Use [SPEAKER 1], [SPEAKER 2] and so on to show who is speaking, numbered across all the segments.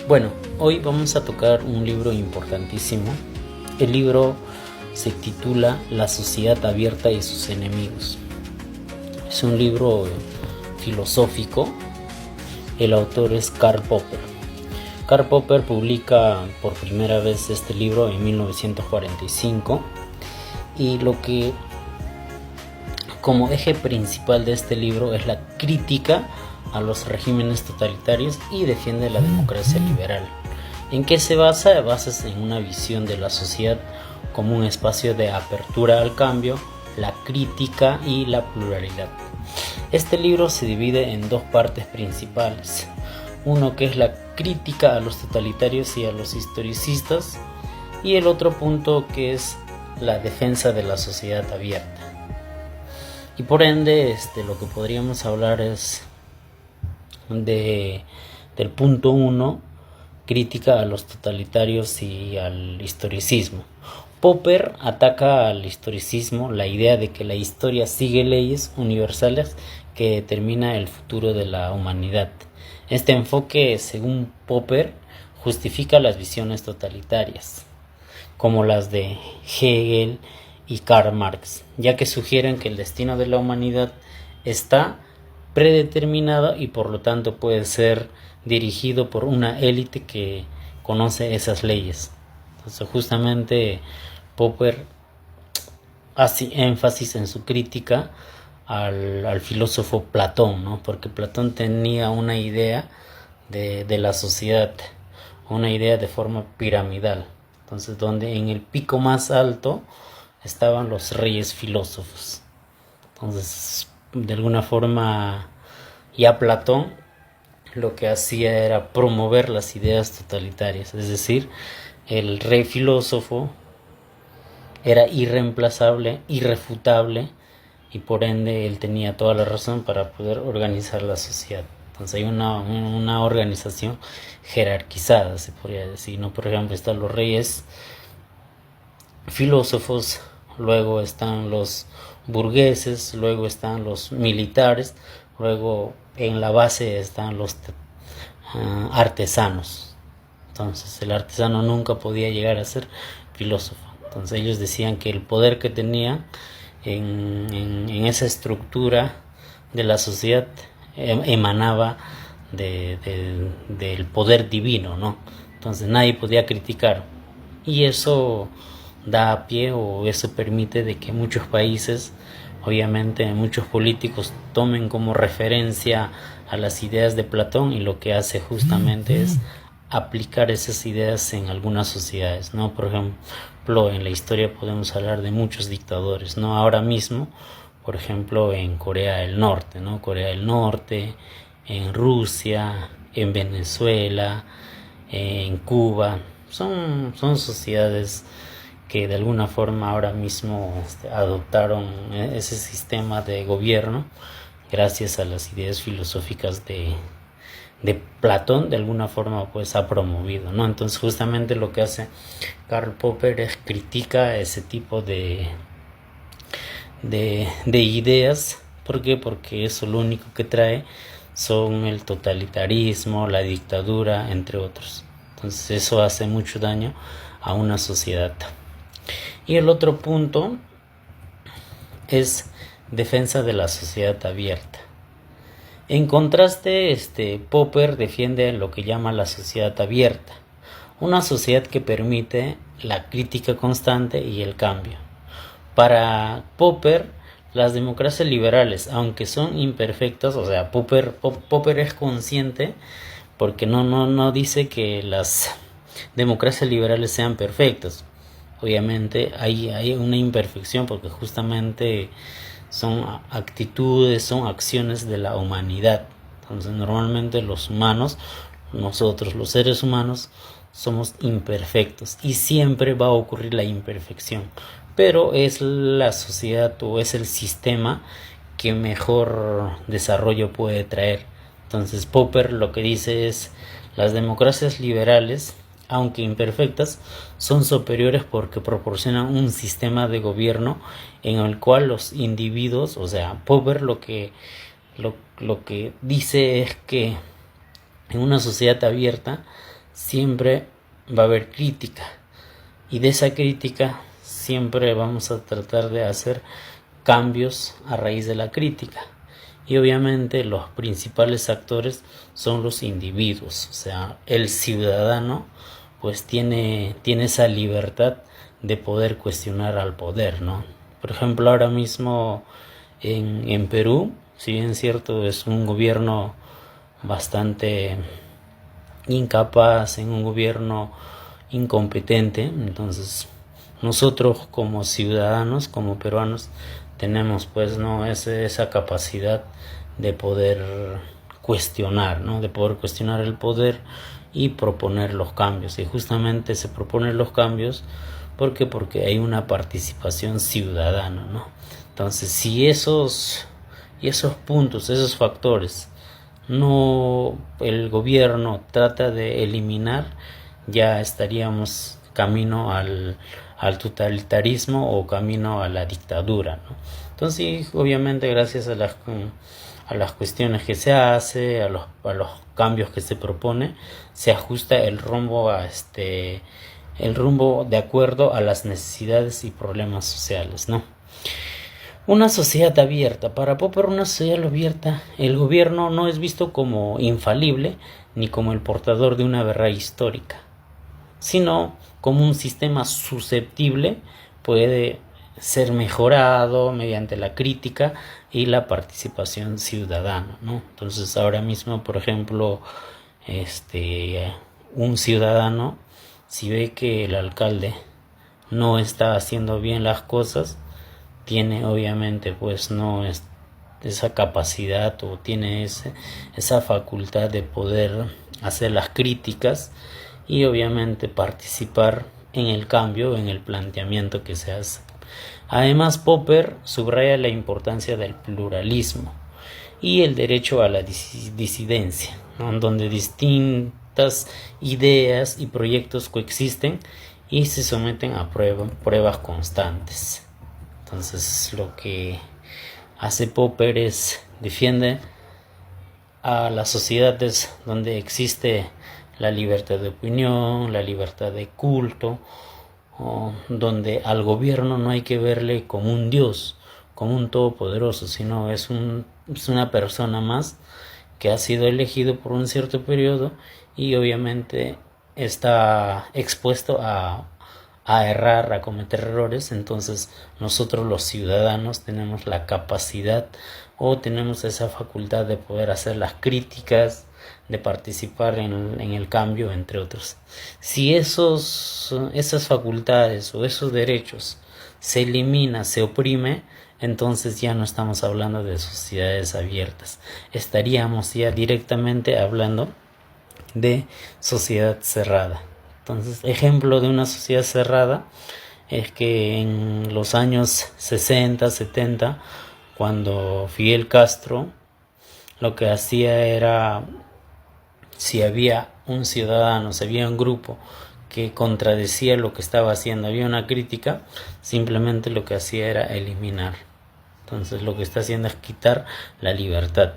[SPEAKER 1] Bueno, hoy vamos a tocar un libro importantísimo. El libro se titula La sociedad abierta y sus enemigos. Es un libro filosófico. El autor es Karl Popper. Karl Popper publica por primera vez este libro en 1945 y lo que como eje principal de este libro es la crítica a los regímenes totalitarios y defiende la democracia liberal. ¿En qué se basa? Basa en una visión de la sociedad como un espacio de apertura al cambio, la crítica y la pluralidad. Este libro se divide en dos partes principales. Uno que es la crítica a los totalitarios y a los historicistas, y el otro punto que es la defensa de la sociedad abierta. Y por ende, lo que podríamos hablar es del punto 1, crítica a los totalitarios y al historicismo. Popper ataca al historicismo la idea de que la historia sigue leyes universales que determinan el futuro de la humanidad. Este enfoque, según Popper, justifica las visiones totalitarias, como las de Hegel y Karl Marx, ya que sugieren que el destino de la humanidad está predeterminado y por lo tanto puede ser dirigido por una élite que conoce esas leyes. Entonces, justamente Popper hace énfasis en su crítica al filósofo Platón, ¿no? Porque Platón tenía una idea de la sociedad, una idea de forma piramidal. Entonces, donde en el pico más alto estaban los reyes filósofos. Entonces, de alguna forma, ya Platón lo que hacía era promover las ideas totalitarias, es decir, el rey filósofo era irreemplazable, irrefutable, y por ende él tenía toda la razón para poder organizar la sociedad. Entonces hay una organización jerarquizada, se podría decir, ¿no? Por ejemplo, están los reyes filósofos, luego están los burgueses, luego están los militares, luego en la base están los artesanos. Entonces el artesano nunca podía llegar a ser filósofo. Entonces ellos decían que el poder que tenían en esa estructura de la sociedad emanaba del poder divino, ¿no? Entonces nadie podía criticar, y eso da pie, o eso permite de que muchos países, obviamente muchos políticos, tomen como referencia a las ideas de Platón, y lo que hace justamente es aplicar esas ideas en algunas sociedades, ¿no? Por ejemplo, en la historia podemos hablar de muchos dictadores, ¿no? Ahora mismo, por ejemplo, en Corea del Norte, ¿no? Corea del Norte, en Rusia, en Venezuela, en Cuba, son sociedades que de alguna forma ahora mismo adoptaron ese sistema de gobierno gracias a las ideas filosóficas de Platón. De alguna forma pues ha promovido, ¿no? Entonces justamente lo que hace Karl Popper es critica ese tipo de ideas. ¿Por qué? Porque eso lo único que trae son el totalitarismo, la dictadura, entre otros. Entonces eso hace mucho daño a una sociedad. Y el otro punto es defensa de la sociedad abierta. En contraste, Popper defiende lo que llama la sociedad abierta, una sociedad que permite la crítica constante y el cambio. Para Popper, las democracias liberales, aunque son imperfectas, o sea, Popper es consciente, porque no dice que las democracias liberales sean perfectas. Obviamente hay una imperfección, porque justamente son actitudes, son acciones de la humanidad. Entonces normalmente los humanos, nosotros los seres humanos, somos imperfectos y siempre va a ocurrir la imperfección, pero es la sociedad o es el sistema que mejor desarrollo puede traer. Entonces Popper lo que dice es: las democracias liberales, aunque imperfectas, son superiores porque proporcionan un sistema de gobierno en el cual los individuos, o sea, Popper lo que dice es que en una sociedad abierta siempre va a haber crítica, y de esa crítica siempre vamos a tratar de hacer cambios a raíz de la crítica. Y obviamente los principales actores son los individuos, o sea, el ciudadano pues tiene esa libertad de poder cuestionar al poder, ¿no? Por ejemplo, ahora mismo en Perú, si bien es cierto, es un gobierno bastante incapaz, en un gobierno incompetente, entonces nosotros como ciudadanos, como peruanos, tenemos pues no esa capacidad de poder cuestionar, ¿no? De poder cuestionar el poder y proponer los cambios. Y justamente se proponen los cambios porque hay una participación ciudadana, ¿no? Entonces, si esos puntos, esos factores no el gobierno trata de eliminar, ya estaríamos camino al totalitarismo o camino a la dictadura, ¿no? Entonces, obviamente, gracias a las cuestiones que se hace, a los cambios que se propone, se ajusta el rumbo de acuerdo a las necesidades y problemas sociales, ¿no? Una sociedad abierta. Para Popper, una sociedad abierta, el gobierno no es visto como infalible ni como el portador de una verdad histórica, sino como un sistema susceptible, puede ser mejorado mediante la crítica y la participación ciudadana, ¿no? Entonces, ahora mismo, por ejemplo, un ciudadano, si ve que el alcalde no está haciendo bien las cosas, tiene obviamente pues no es esa capacidad o tiene esa facultad de poder hacer las críticas y obviamente participar en el cambio, en el planteamiento que se hace. Además, Popper subraya la importancia del pluralismo y el derecho a la disidencia, ¿no? Donde distintas ideas y proyectos coexisten y se someten a pruebas constantes. Entonces, lo que hace Popper es defiende a las sociedades donde existe la libertad de opinión, la libertad de culto, donde al gobierno no hay que verle como un dios, como un todopoderoso, sino es una persona más que ha sido elegido por un cierto periodo y obviamente está expuesto a errar, a cometer errores. Entonces nosotros los ciudadanos tenemos la capacidad o tenemos esa facultad de poder hacer las críticas, de participar en el cambio, entre otros. Si esas facultades o esos derechos se elimina, se oprime, entonces ya no estamos hablando de sociedades abiertas, estaríamos ya directamente hablando de sociedad cerrada. Entonces, ejemplo de una sociedad cerrada es que en los años 60, 70, cuando Fidel Castro lo que hacía era, si había un ciudadano, si había un grupo que contradecía lo que estaba haciendo, había una crítica, simplemente lo que hacía era eliminar. Entonces lo que está haciendo es quitar la libertad.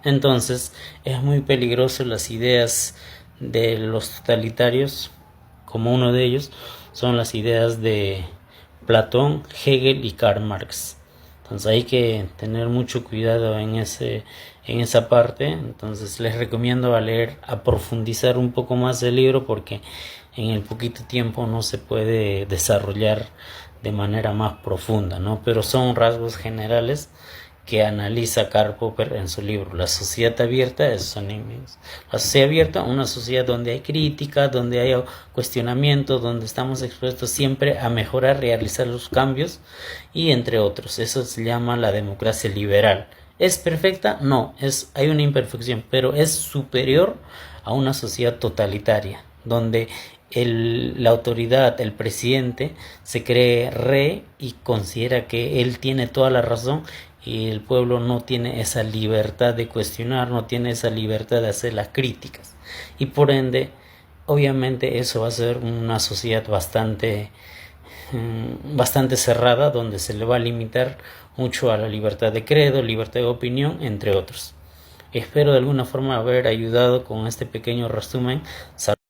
[SPEAKER 1] Entonces es muy peligroso las ideas de los totalitarios, como uno de ellos son las ideas de Platón, Hegel y Karl Marx. Entonces hay que tener mucho cuidado en esa parte. Entonces les recomiendo a profundizar un poco más el libro, porque en el poquito tiempo no se puede desarrollar de manera más profunda, ¿no? Pero son rasgos generales que analiza Karl Popper en su libro La sociedad abierta, esos enemigos. La sociedad abierta, una sociedad donde hay crítica, donde hay cuestionamiento, donde estamos expuestos siempre a mejorar, realizar los cambios y entre otros. Eso se llama la democracia liberal. ¿Es perfecta? No, hay una imperfección, pero es superior a una sociedad totalitaria, donde la autoridad, el presidente, se cree rey y considera que él tiene toda la razón, y el pueblo no tiene esa libertad de cuestionar, no tiene esa libertad de hacer las críticas, y por ende obviamente eso va a ser una sociedad bastante cerrada, donde se le va a limitar mucho a la libertad de credo, libertad de opinión, entre otros. Espero de alguna forma haber ayudado con este pequeño resumen.